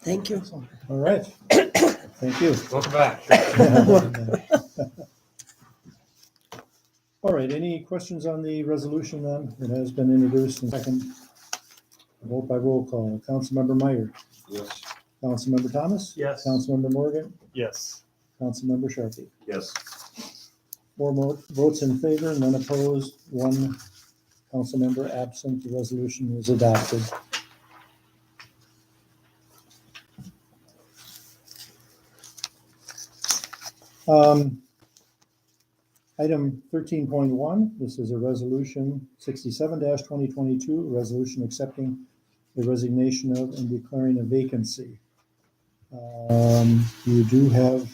Thank you. All right. Thank you. Welcome back. All right, any questions on the resolution then? It has been introduced and second. Vote by roll call. Councilmember Meyer. Yes. Councilmember Thomas. Yes. Councilmember Morgan. Yes. Councilmember Sharkey. Yes. 4 votes in favor, none opposed, 1 council member absent. The resolution is adopted. Item 13.1, this is a resolution 67-2022, a resolution accepting the resignation of and declaring a vacancy. You do have,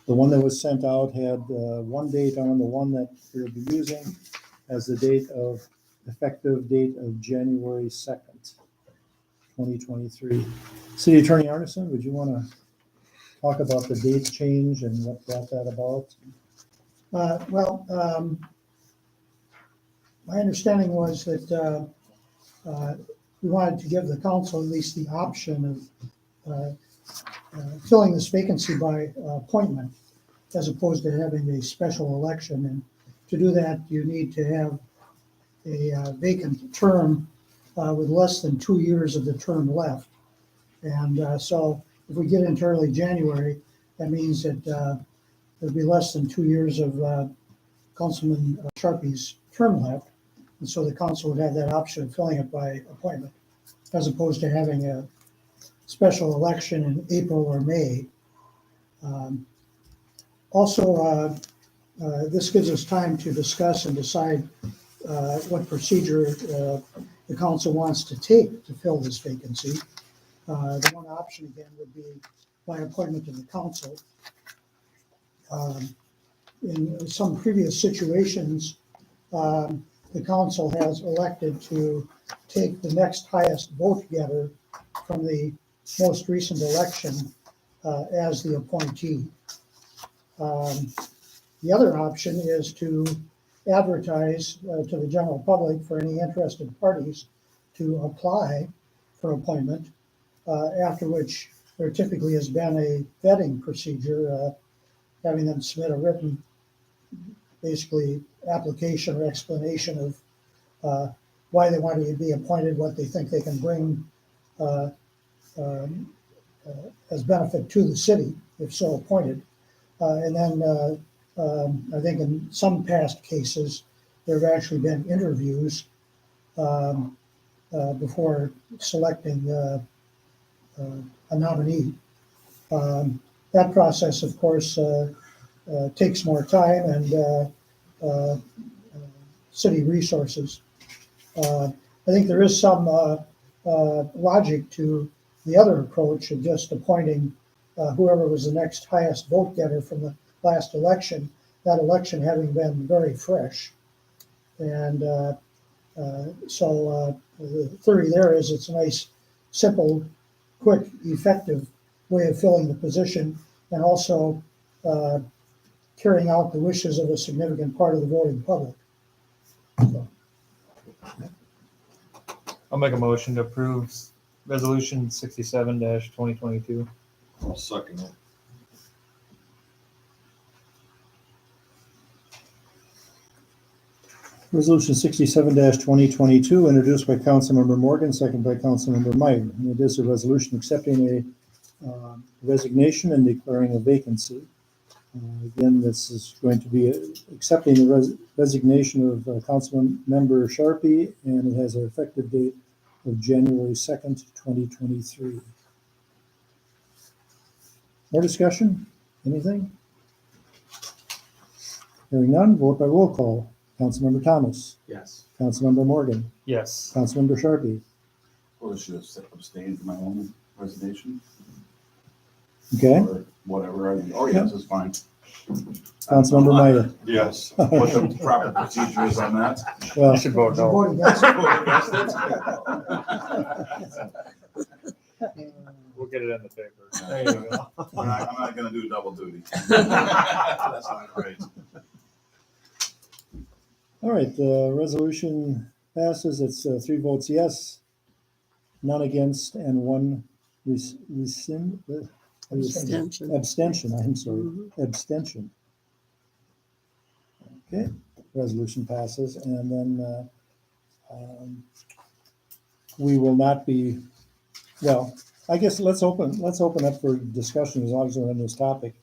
the one that was sent out had one date on, the one that we'll be using as the date of, effective date of January 2nd, 2023. City Attorney Arneson, would you want to talk about the date change and what brought that about? My understanding was that we wanted to give the council at least the option of filling this vacancy by appointment as opposed to having a special election. And to do that, you need to have a vacant term with less than 2 years of the term left. And so if we get into early January, that means that there'll be less than 2 years of Councilman Sharpie's term left. And so the council would have that option of filling it by appointment, as opposed to having a special election in April or May. This gives us time to discuss and decide what procedure the council wants to take to fill this vacancy. The one option again would be by appointment to the council. In some previous situations, the council has elected to take the next highest vote getter from the most recent election as the appointee. The other option is to advertise to the general public for any interested parties to apply for appointment, after which there typically has been a vetting procedure, having them submit a written, basically, application or explanation of why they want to be appointed, what they think they can bring as benefit to the city, if so appointed. And then I think in some past cases, there have actually been interviews before selecting a nominee. That process, of course, takes more time and city resources. I think there is some logic to the other approach of just appointing whoever was the next highest vote getter from the last election, that election having been very fresh. And so the theory there is it's a nice, simple, quick, effective way of filling the position, and also carrying out the wishes of a significant part of the voting public. So. I'll make a motion to approve resolution 67-2022. I'll second it. Resolution 67-2022, introduced by Councilmember Morgan, second by Councilmember Meyer. And it is a resolution accepting a resignation and declaring a vacancy. Again, this is going to be accepting the resignation of Councilmember Sharpie, and it has an effective date of January 2nd, 2023. More discussion? Anything? Hearing none, vote by roll call. Councilmember Thomas. Yes. Councilmember Morgan. Yes. Councilmember Sharpie. Well, should have abstained from my own resignation. Okay. Or whatever. Oh, yes, it's fine. Councilmember Meyer. Yes. What the proper procedure is on that? Well, You should vote no. Vote against it. We'll get it in the paper. There you go. I'm not gonna do double duty. That's not right. all right, the resolution passes. It's 3 votes yes, none against, and one rescind, Abstention. abstention, I'm sorry, Mhm. abstention. Okay, resolution passes, and then we will not be, well, I guess let's open up for discussion as long as we're on this topic.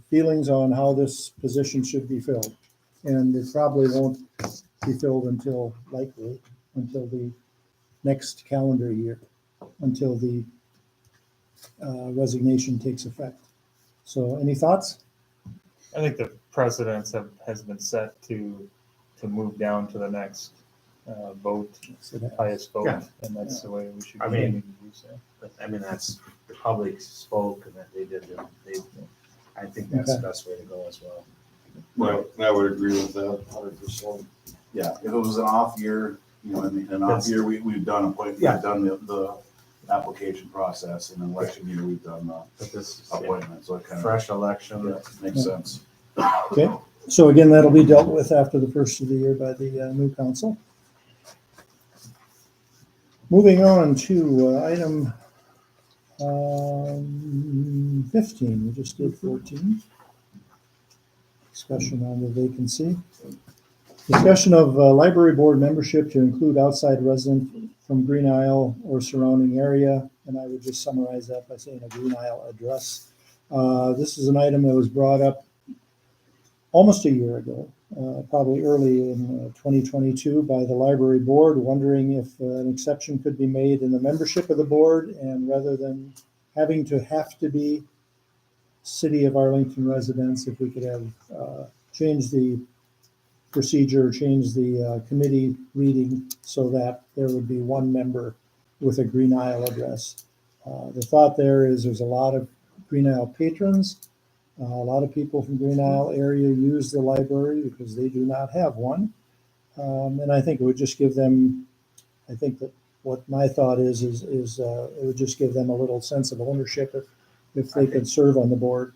Feelings on how this position should be filled. And it probably won't be filled until the next calendar year, until the resignation takes effect. So any thoughts? I think the precedence has been set to move down to the next vote, highest vote, Yeah. and that's the way we should I be mean- aiming to do so. But, I mean, that's, the public spoke and that I think that's the Okay. best way to go as well. Right, I would agree with that 100%. Yeah, if it was an off year, you know, in an off year, we've done Yeah. the application process, and in election year, we've done the But this is appointment, so it kind of fresh election. makes sense. Okay, so again, that'll be dealt with after the first of the year by the new council. Moving on to item 15, we just did 14. Discussion on the vacancy. Discussion of library board membership to include outside resident from Green Isle or surrounding area, and I would just summarize that by saying a Green Isle address. This is an item that was brought up almost a year ago, probably early in 2022 by the library board, wondering if an exception could be made in the membership of the board, and rather than having to be City of Arlington residents, if we could have changed the procedure, change the committee reading so that there would be one member with a Green Isle address. The thought there is there's a lot of Green Isle patrons. A lot of people from Green Isle area use the library because they do not have one. And I think it would just give them, I think that what my thought is it would just give them a little sense of ownership if they could serve on the board.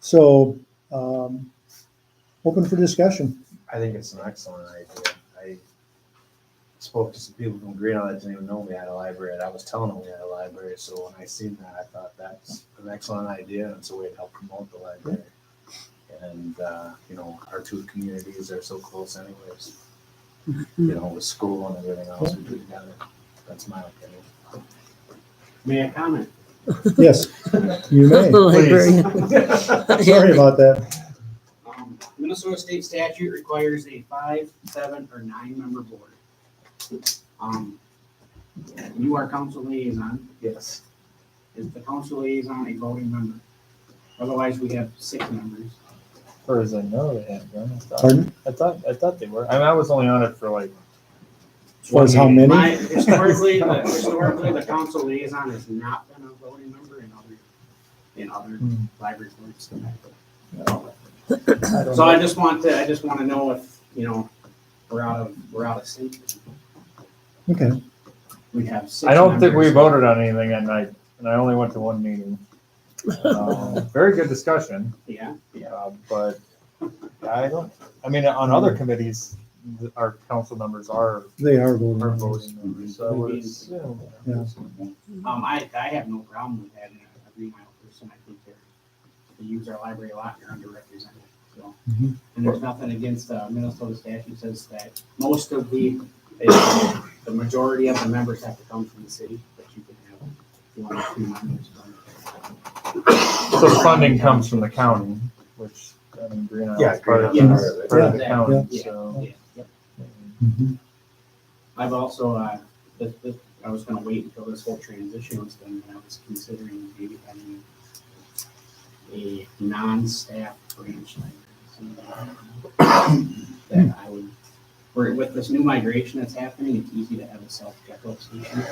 So, open for discussion. I think it's an excellent idea. I spoke to some people from Green Isle that didn't even know we had a library, and I was telling them we had a library, so when I seen that, I thought that's an excellent idea, and it's a way to help promote the library. And, you know, our two communities are so close anyways, you know, with school and everything else we do together. That's my opinion. May I comment? Yes, you may. Librarian. Sorry about that. Minnesota state statute requires a 5, 7, or 9-member board. You are council liaison. Yes. Is the council liaison a voting member? Otherwise, we have 6 members. Or as I know they had been. Pardon? I thought they were. I mean, I was only on it for like, As far as how many? Historically, the council liaison has not been a voting member in other library boards. I don't So know. I just want to know if, you know, we're out of sync. Okay, We have 6 I don't think we members. voted on anything that night, and I only went to one meeting. Very good discussion, Yeah, but I mean, on other committees, our council members are they are voting. voting members, so I would assume. Yeah. I have no problem with having a Green Isle person. I think they use our library a lot, and they're underrepresented. So, Mhm. and there's nothing against Minnesota statute says that most of the majority of the members have to come from the city, but you can have 1 or 2 members. So funding comes from the county, which, I mean, Green Isle Yeah, is part of Green Isle is part of the Yeah. county, Yeah, so. yeah, yep. Mhm. I've also, I was gonna wait until this whole transition was done, and I was considering maybe having a non-staff branch library. That I would, with this new migration that's happening, it's easy to have a self-checkout station.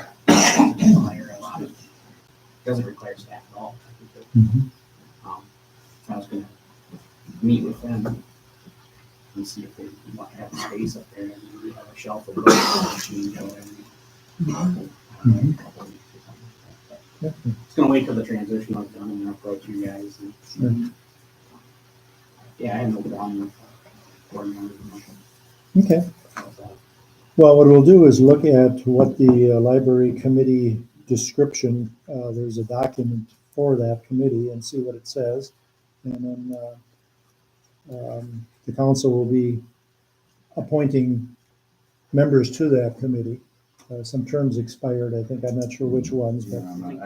Doesn't require staff at all. Mhm. I was gonna meet with them and see if they want to have a space up there, and maybe have a shelf of books and change out every. It's gonna wait till the transition was done and then approach you guys and. Sure. Yeah, I have no problem with board members. Okay, Well, what we'll do is look at what the library committee description, there's a document for that committee, and see what it says. And then the council will be appointing members to that committee. Some terms expired, I think. I'm not sure which ones, but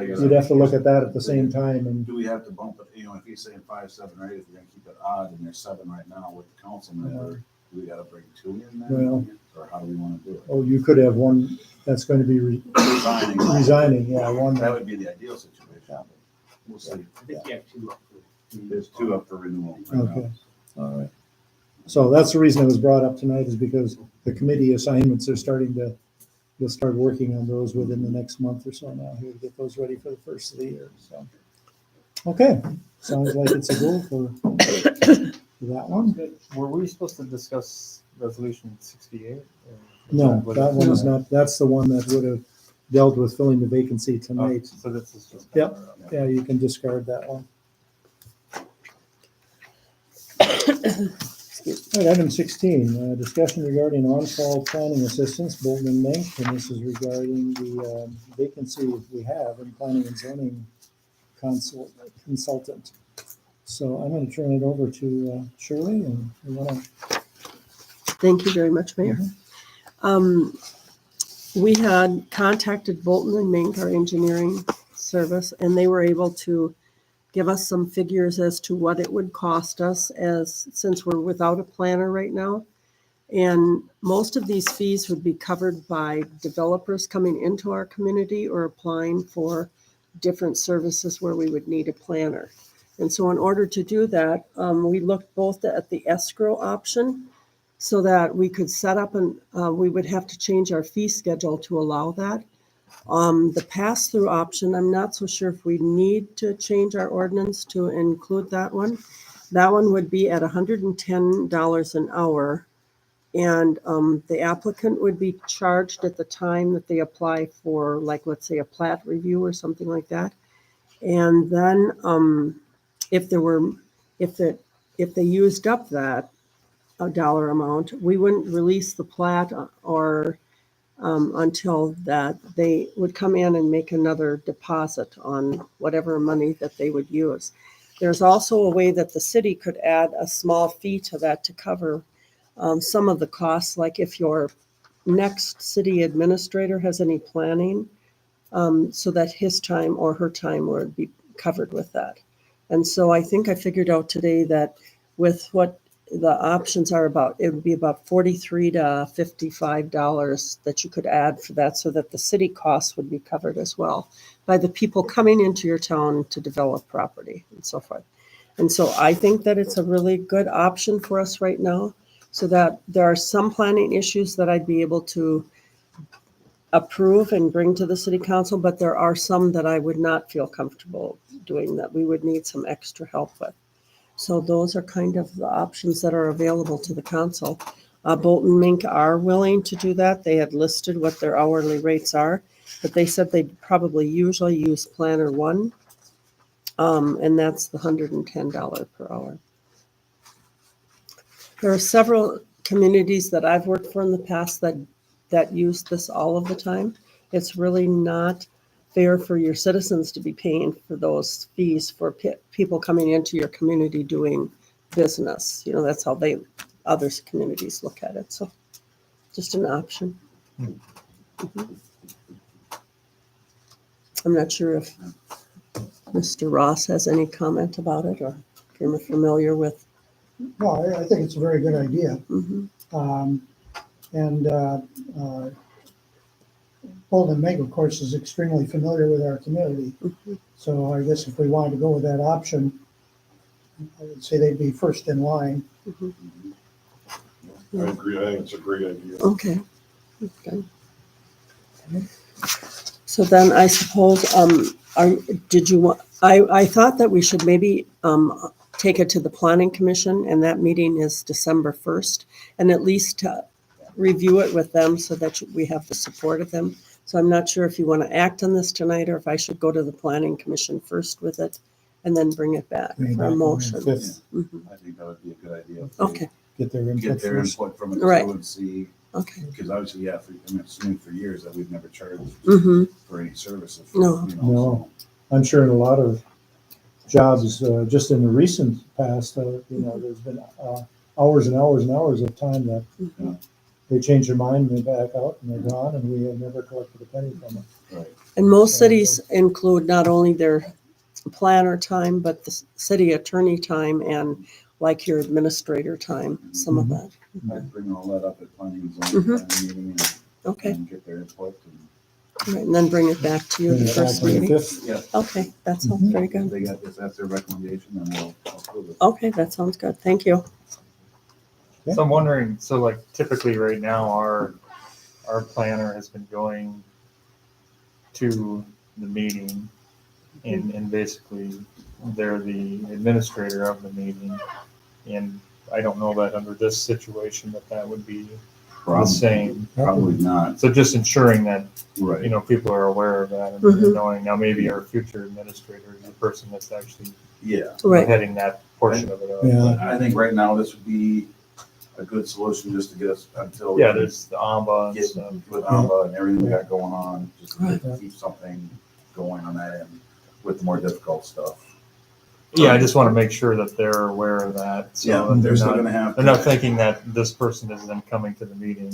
you'd have to look at that at the same time. And Do we have to bump it, if he's saying 5, 7, or 8, if we're gonna keep it odd, and there's 7 right now with the council member, do we gotta bring 2 in there? Well- Or how do we wanna do it? oh, you could have one that's going to be Resigning. resigning. Yeah, one. That would be the ideal situation. We'll see. I think you have 2 up for. There's 2 up for renewal right now. Okay, all right. So that's the reason it was brought up tonight, is because the committee assignments are starting to, you'll start working on those within the next month or so now, here to get those ready for the first of the year, so. Okay, sounds like it's a goal for that one. Were we supposed to discuss resolution 68? No, that one is not, that's the one that would have dealt with filling the vacancy Oh, tonight. so this is just. Yep. Yeah, you can discard that one. All right, item 16, discussion regarding on-call planning assistance, Bolton and Mink, and this is regarding the vacancy we have in planning and zoning consultant. So I'm going to turn it over to Shirley, and we want to. Thank you very much, Mayor. We had contacted Bolton and Mink, our engineering service, and they were able to give us some figures as to what it would cost us, since we're without a planner right now. And most of these fees would be covered by developers coming into our community or applying for different services where we would need a planner. And so in order to do that, we looked both at the escrow option, so that we could set up we would have to change our fee schedule to allow that. The pass-through option, I'm not so sure if we need to change our ordinance to include that one. That one would be at $110 an hour. And the applicant would be charged at the time that they apply for, like, let's say a plat review or something like that. And then if they used up that a dollar amount, we wouldn't release the plat or until that they would come in and make another deposit on whatever money that they would use. There's also a way that the city could add a small fee to that to cover some of the costs, like if your next city administrator has any planning, so that his time or her time would be covered with that. And so I think I figured out today that with what the options are about, it would be about $43 to $55 that you could add for that, so that the city costs would be covered as well by the people coming into your town to develop property and so forth. And so I think that it's a really good option for us right now, so that there are some planning issues that I'd be able to approve and bring to the city council, but there are some that I would not feel comfortable doing, that we would need some extra help with. So those are kind of the options that are available to the council. Bolton Mink are willing to do that. They had listed what their hourly rates are, but they said they'd probably usually use Planner 1, and that's the $110 per hour. There are several communities that I've worked for in the past that use this all of the time. It's really not fair for your citizens to be paying for those fees for people coming into your community doing business. That's how other communities look at it. So just an option. Mm-hmm. I'm not sure if Mr. Ross has any comment about it, or if you're familiar with. No, I think it's a very good idea. Mm-hmm. Bolton and Mink, of course, is extremely familiar with our community. Mm-hmm. So I guess if we wanted to go with that option, I would say they'd be first in line. Mm-hmm. I agree, I think it's a great idea. Okay. So then I suppose, I thought that we should maybe take it to the planning commission, and that meeting is December 1st, and at least review it with them so that we have the support of them. So I'm not sure if you want to act on this tonight, or if I should go to the planning commission first with it and then bring it back for a motion. Fifth, Mhm. I think that would be a good idea. Okay, get their input Get their first. input from it Right. too and see Okay. Because obviously, yeah, I'm assuming for years that we've never charged Mm-hmm. for any services. No. You know, No. I'm sure in a lot of jobs, just in the recent past, there's been hours and hours and hours of time that Mhm. they change their mind and they back out and they're gone, and we have never collected a penny from them. Right. And most cities include not only their planner time, but the city attorney time and like your administrator time, some of that. I'd bring all that up at planning and zoning Mhm. planning meeting Okay, and get their input. right, and then bring it back to you Bring the it back first on the meeting. 5th. Yeah. Okay, that sounds Mhm. very If good. they got, if that's their recommendation, then we'll approve it. Okay, that sounds good. Thank you. Yeah. So I'm wondering, so like typically right now, our planner has been going to the meeting and basically they're the administrator of the meeting. And I don't know that under this situation that would be the Probably, same. probably not. So just ensuring that, Right. people are aware of that and Mhm. knowing now maybe our future administrator is the person that's actually Yeah. Right. heading that portion of it up. Yeah. I think right now this would be a good solution just to get us until. we Yeah, can there's the AMBA and Get stuff. with AMBA and everything we got going on, just to Right. keep something going on that end with the more difficult stuff. Yeah, I just want to make sure that they're aware of that. So Yeah, that they're still gonna have. they're not thinking that this person is then coming to the meeting.